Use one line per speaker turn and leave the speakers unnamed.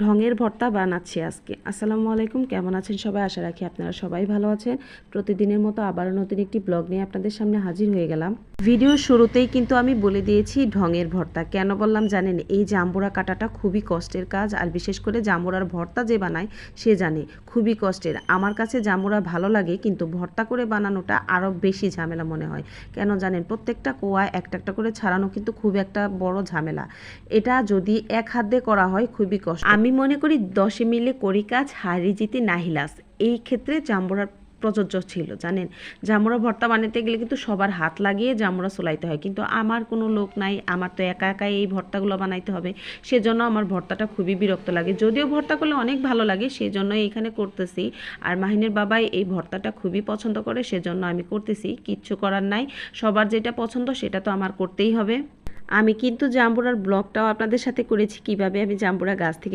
ঢঙের ভর্তা বানাচ্ছি আজকে। আসসালামু আলাইকুম, কেমন আছেন সবাই? আশা রাখি আপনারা সবাই ভালো আছেন। প্রতিদিনের মতো আবারও নতুন একটি ব্লগ নিয়ে আপনাদের সামনে হাজির হয়ে গেলাম। ভিডিওর শুরুতেই কিন্তু আমি বলে দিয়েছি ঢঙের ভর্তা। কেন বললাম জানেন? এই জাম্বুরা কাটাটা খুবই কষ্টের কাজ, আর বিশেষ করে জাম্বুরার ভর্তা যে বানায় সে জানে খুবই কষ্টের। আমার কাছে জাম্বুরা ভালো লাগে, কিন্তু ভর্তা করে বানানোটা আরও বেশি ঝামেলা মনে হয়। কেন জানেন? প্রত্যেকটা কোয়া একটা একটা করে ছাড়ানো কিন্তু খুব একটা বড় ঝামেলা। এটা যদি এক হাত দিয়ে করা হয় খুবই কষ্ট। আমি মনে করি 10 মিলে করি কাজ, হারি জিতি নাহিলাস। এই ক্ষেত্রে জাম্বুরার প্রযোজ্য ছিল জানেন। জাম্বুরা ভর্তা বানাতে গেলে কিন্তু সবার হাত লাগিয়ে জাম্বুরা চলাইতে হয়, কিন্তু আমার কোনো লোক নাই, আমার তো একা একাই এই ভর্তাগুলো বানাইতে হবে। সেজন্য আমার ভর্তাটা খুবই বিরক্ত লাগে, যদিও ভর্তা করলে অনেক ভালো লাগে, সেজন্য এইখানে করতেছি। আর মাহিনের বাবাই এই ভর্তাটা খুবই পছন্দ করে, সেজন্য আমি করতেছি। কিচ্ছু করার নাই, সবার যেটা পছন্দ সেটা তো আমার করতেই হবে। আমি কিন্তু জাম্বুরার ব্লগটাও আপনাদের সাথে করেছি, কিভাবে আমি জাম্বুরা গাছ থেকে